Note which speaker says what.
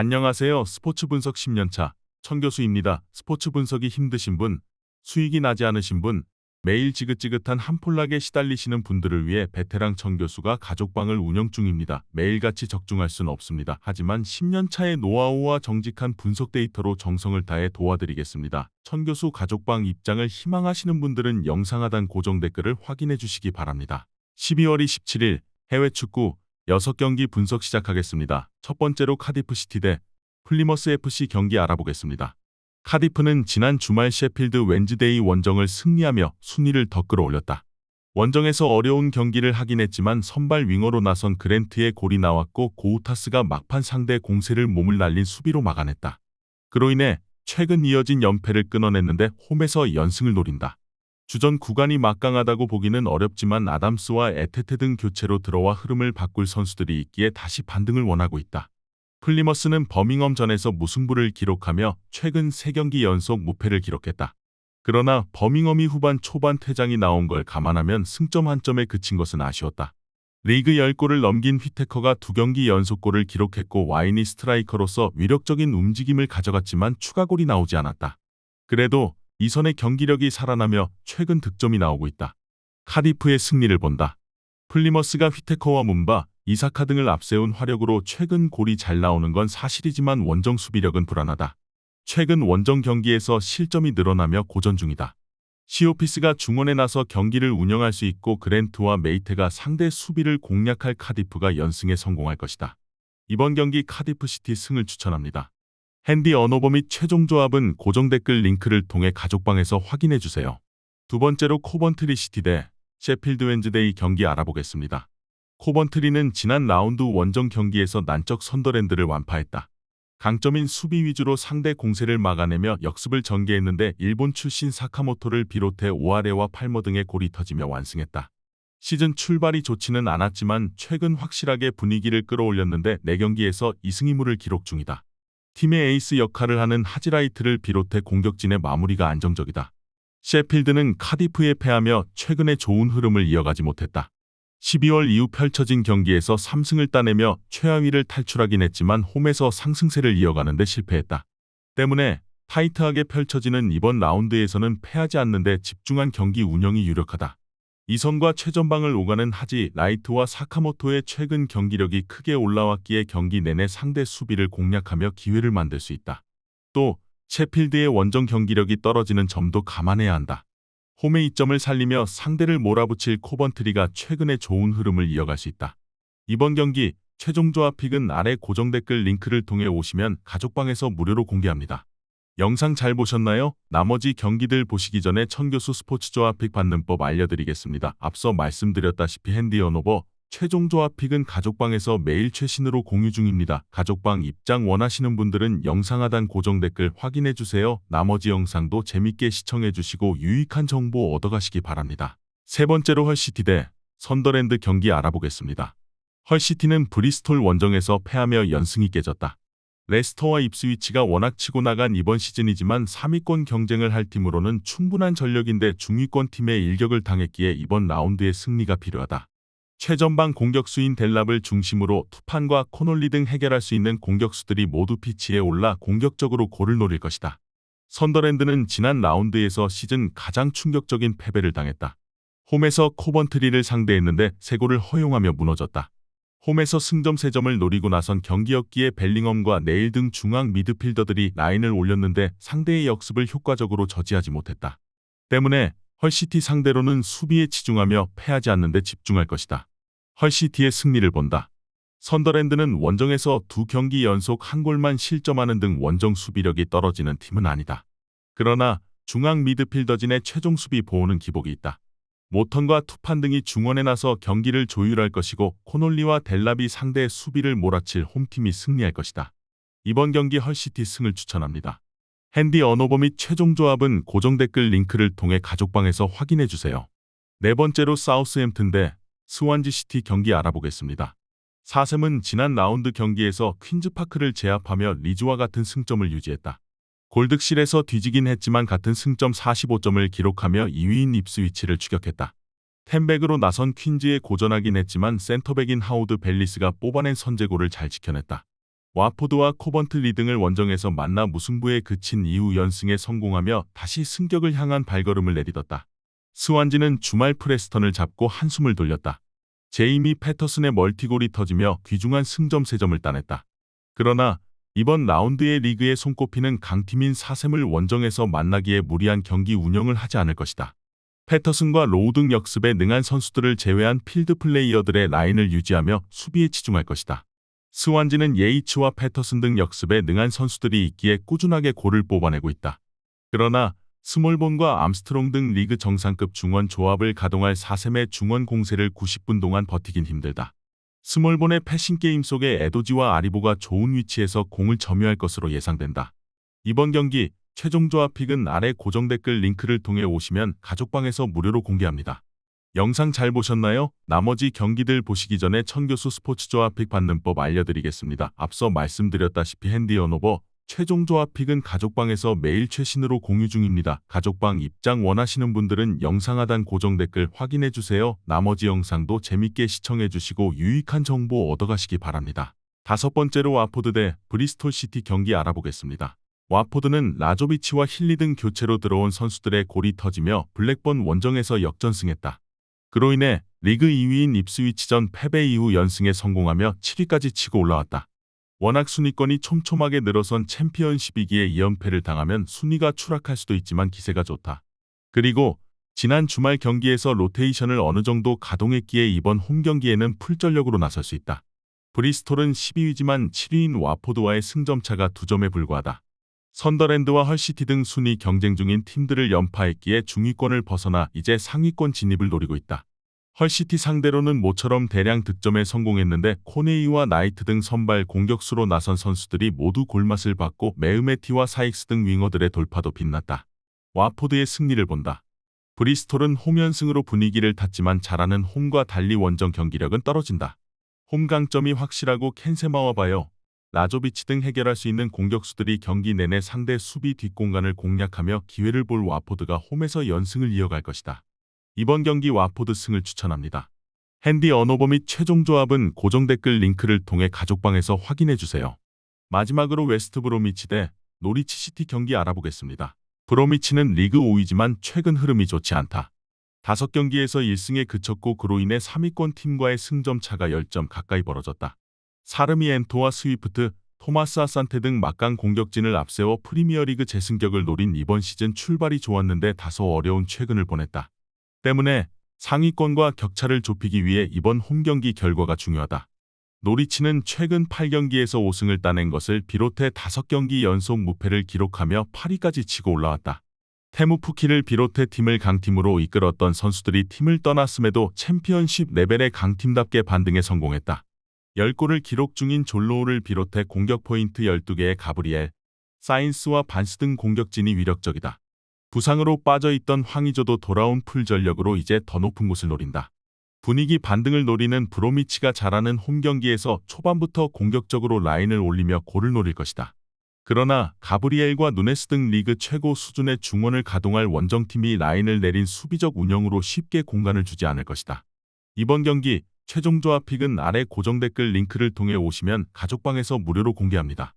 Speaker 1: 안녕하세요. 스포츠 분석 10년차 천교수입니다. 스포츠 분석이 힘드신 분, 수익이 나지 않으신 분, 매일 지긋지긋한 한폴락에 시달리시는 분들을 위해 베테랑 천교수가 가족방을 운영 중입니다. 매일같이 적중할 수는 없습니다. 하지만 10년차의 노하우와 정직한 분석 데이터로 정성을 다해 도와드리겠습니다. 천교수 가족방 입장을 희망하시는 분들은 영상 하단 고정 댓글을 확인해 주시기 바랍니다. 12월 27일 해외 축구 6경기 분석 시작하겠습니다. 첫 번째로 카디프 시티 대 플리머스 FC 경기 알아보겠습니다. 카디프는 지난 주말 셰필드 웬즈데이 원정을 승리하며 순위를 더 끌어올렸다. 원정에서 어려운 경기를 하긴 했지만 선발 윙어로 나선 그랜트의 골이 나왔고 고우타스가 막판 상대 공세를 몸을 날린 수비로 막아냈다. 그로 인해 최근 이어진 연패를 끊어냈는데 홈에서 연승을 노린다. 주전 구간이 막강하다고 보기는 어렵지만 아담스와 에테테 등 교체로 들어와 흐름을 바꿀 선수들이 있기에 다시 반등을 원하고 있다. 플리머스는 버밍엄전에서 무승부를 기록하며 최근 3경기 연속 무패를 기록했다. 그러나 버밍엄이 후반 초반 퇴장이 나온 걸 감안하면 승점 한 점에 그친 것은 아쉬웠다. 리그 10골을 넘긴 휘테커가 2경기 연속골을 기록했고 와인이 스트라이커로서 위력적인 움직임을 가져갔지만 추가골이 나오지 않았다. 그래도 이선의 경기력이 살아나며 최근 득점이 나오고 있다. 카디프의 승리를 본다. 플리머스가 휘테커와 문바, 이사카 등을 앞세운 화력으로 최근 골이 잘 나오는 건 사실이지만 원정 수비력은 불안하다. 최근 원정 경기에서 실점이 늘어나며 고전 중이다. 시오피스가 중원에 나서 경기를 운영할 수 있고 그랜트와 메이테가 상대 수비를 공략할 카디프가 연승에 성공할 것이다. 이번 경기 카디프 시티 승을 추천합니다. 핸디 언어버 및 최종 조합은 고정 댓글 링크를 통해 가족방에서 확인해주세요. 두 번째로 코번트리 시티 대 셰필드 웬즈데이 경기 알아보겠습니다. 코번트리는 지난 라운드 원정 경기에서 난적 선더랜드를 완파했다. 강점인 수비 위주로 상대 공세를 막아내며 역습을 전개했는데 일본 출신 사카모토를 비롯해 오아레와 팔머 등의 골이 터지며 완승했다. 시즌 출발이 좋지는 않았지만 최근 확실하게 분위기를 끌어올렸는데 4경기에서 2승 2무를 기록 중이다. 팀의 에이스 역할을 하는 하지라이트를 비롯해 공격진의 마무리가 안정적이다. 셰필드는 카디프에 패하며 최근의 좋은 흐름을 이어가지 못했다. 12월 이후 펼쳐진 경기에서 3승을 따내며 최하위를 탈출하긴 했지만 홈에서 상승세를 이어가는 데 실패했다. 때문에 타이트하게 펼쳐지는 이번 라운드에서는 패하지 않는 데 집중한 경기 운영이 유력하다. 이선과 최전방을 오가는 하지 라이트와 사카모토의 최근 경기력이 크게 올라왔기에 경기 내내 상대 수비를 공략하며 기회를 만들 수 있다. 또 셰필드의 원정 경기력이 떨어지는 점도 감안해야 한다. 홈의 이점을 살리며 상대를 몰아붙일 코번트리가 최근에 좋은 흐름을 이어갈 수 있다. 이번 경기 최종 조합 픽은 아래 고정 댓글 링크를 통해 오시면 가족방에서 무료로 공개합니다. 영상 잘 보셨나요? 나머지 경기들 보시기 전에 천교수 스포츠 조합 픽 받는 법 알려드리겠습니다. 앞서 말씀드렸다시피 핸디 언어버 최종 조합 픽은 가족방에서 매일 최신으로 공유 중입니다. 가족방 입장 원하시는 분들은 영상 하단 고정 댓글 확인해주세요. 나머지 영상도 재밌게 시청해주시고 유익한 정보 얻어가시기 바랍니다. 세 번째로 헐시티 대 선더랜드 경기 알아보겠습니다. 헐시티는 브리스톨 원정에서 패하며 연승이 깨졌다. 레스터와 입스위치가 워낙 치고 나간 이번 시즌이지만 3위권 경쟁을 할 팀으로는 충분한 전력인데 중위권 팀의 일격을 당했기에 이번 라운드의 승리가 필요하다. 최전방 공격수인 델랍을 중심으로 투판과 코놀리 등 해결할 수 있는 공격수들이 모두 피치에 올라 공격적으로 골을 노릴 것이다. 선더랜드는 지난 라운드에서 시즌 가장 충격적인 패배를 당했다. 홈에서 코번트리를 상대했는데 3골을 허용하며 무너졌다. 홈에서 승점 3점을 노리고 나선 경기였기에 벨링엄과 네일 등 중앙 미드필더들이 라인을 올렸는데 상대의 역습을 효과적으로 저지하지 못했다. 때문에 헐시티 상대로는 수비에 치중하며 패하지 않는 데 집중할 것이다. 헐시티의 승리를 본다. 선더랜드는 원정에서 2경기 연속 1골만 실점하는 등 원정 수비력이 떨어지는 팀은 아니다. 그러나 중앙 미드필더진의 최종 수비 보호는 기복이 있다. 모턴과 투판 등이 중원에 나서 경기를 조율할 것이고 코놀리와 델랍이 상대의 수비를 몰아칠 홈팀이 승리할 것이다. 이번 경기 헐시티 승을 추천합니다. 핸디 언어버 및 최종 조합은 고정 댓글 링크를 통해 가족방에서 확인해주세요. 네 번째로 사우스햄튼 대 스완지 시티 경기 알아보겠습니다. 사샘은 지난 라운드 경기에서 퀸즈파크를 제압하며 리즈와 같은 승점을 유지했다. 골득실에서 뒤지긴 했지만 같은 승점 45점을 기록하며 2위인 입스위치를 추격했다. 템백으로 나선 퀸즈에 고전하긴 했지만 센터백인 하우드 벨리스가 뽑아낸 선제골을 잘 지켜냈다. 와포드와 코번틀리 등을 원정에서 만나 무승부에 그친 이후 연승에 성공하며 다시 승격을 향한 발걸음을 내딛었다. 스완지는 주말 프레스턴을 잡고 한숨을 돌렸다. 제이미 패터슨의 멀티골이 터지며 귀중한 승점 3점을 따냈다. 그러나 이번 라운드의 리그에 손꼽히는 강팀인 사샘을 원정에서 만나기에 무리한 경기 운영을 하지 않을 것이다. 패터슨과 로우 등 역습에 능한 선수들을 제외한 필드 플레이어들의 라인을 유지하며 수비에 치중할 것이다. 스완지는 예이츠와 패터슨 등 역습에 능한 선수들이 있기에 꾸준하게 골을 뽑아내고 있다. 그러나 스몰본과 암스트롱 등 리그 정상급 중원 조합을 가동할 사샘의 중원 공세를 90분 동안 버티긴 힘들다. 스몰본의 패싱 게임 속에 에도지와 아리보가 좋은 위치에서 공을 점유할 것으로 예상된다. 이번 경기 최종 조합 픽은 아래 고정 댓글 링크를 통해 오시면 가족방에서 무료로 공개합니다. 영상 잘 보셨나요? 나머지 경기들 보시기 전에 천교수 스포츠 조합 픽 받는 법 알려드리겠습니다. 앞서 말씀드렸다시피 핸디 언오버 최종 조합 픽은 가족방에서 매일 최신으로 공유 중입니다. 가족방 입장 원하시는 분들은 영상 하단 고정 댓글 확인해주세요. 나머지 영상도 재밌게 시청해주시고 유익한 정보 얻어가시기 바랍니다. 5번째로 와포드 대 브리스톨 시티 경기 알아보겠습니다. 와포드는 라조비치와 힐리 등 교체로 들어온 선수들의 골이 터지며 블랙번 원정에서 역전승했다. 그로 인해 리그 2위인 입스위치전 패배 이후 연승에 성공하며 7위까지 치고 올라왔다. 워낙 순위권이 촘촘하게 늘어선 챔피언십이기에 2연패를 당하면 순위가 추락할 수도 있지만 기세가 좋다. 그리고 지난 주말 경기에서 로테이션을 어느 정도 가동했기에 이번 홈 경기에는 풀전력으로 나설 수 있다. 브리스톨은 12위지만 7위인 와포드와의 승점차가 2점에 불과하다. 선더랜드와 헐시티 등 순위 경쟁 중인 팀들을 연파했기에 중위권을 벗어나 이제 상위권 진입을 노리고 있다. 헐시티 상대로는 모처럼 대량 득점에 성공했는데 코네이와 나이트 등 선발 공격수로 나선 선수들이 모두 골맛을 봤고 메으메티와 사익스 등 윙어들의 돌파도 빛났다. 와포드의 승리를 본다. 브리스톨은 홈연승으로 분위기를 탔지만 잘하는 홈과 달리 원정 경기력은 떨어진다. 홈 강점이 확실하고 켄세마와 바요, 라조비치 등 해결할 수 있는 공격수들이 경기 내내 상대 수비 뒷공간을 공략하며 기회를 볼 와포드가 홈에서 연승을 이어갈 것이다. 이번 경기 와포드 승을 추천합니다. 핸디 언오버 및 최종 조합은 고정 댓글 링크를 통해 가족방에서 확인해주세요. 마지막으로 웨스트 브로미치 대 노리치 시티 경기 알아보겠습니다. 브로미치는 리그 5위지만 최근 흐름이 좋지 않다. 5경기에서 1승에 그쳤고 그로 인해 3위권 팀과의 승점 차가 10점 가까이 벌어졌다. 사르미 엔토와 스위프트, 토마스 아산테 등 막강 공격진을 앞세워 프리미어리그 재승격을 노린 이번 시즌 출발이 좋았는데 다소 어려운 최근을 보냈다. 때문에 상위권과 격차를 좁히기 위해 이번 홈경기 결과가 중요하다. 노리치는 최근 8경기에서 5승을 따낸 것을 비롯해 5경기 연속 무패를 기록하며 8위까지 치고 올라왔다. 테무 푸키를 비롯해 팀을 강팀으로 이끌었던 선수들이 팀을 떠났음에도 챔피언십 레벨의 강팀답게 반등에 성공했다. 10골을 기록 중인 졸로우를 비롯해 공격 포인트 12개의 가브리엘, 사인스와 반스 등 공격진이 위력적이다. 부상으로 빠져있던 황의조도 돌아온 풀전력으로 이제 더 높은 곳을 노린다. 분위기 반등을 노리는 브로미치가 잘하는 홈경기에서 초반부터 공격적으로 라인을 올리며 골을 노릴 것이다. 그러나 가브리엘과 누네스 등 리그 최고 수준의 중원을 가동할 원정팀이 라인을 내린 수비적 운영으로 쉽게 공간을 주지 않을 것이다. 이번 경기 최종 조합 픽은 아래 고정 댓글 링크를 통해 오시면 가족방에서 무료로 공개합니다.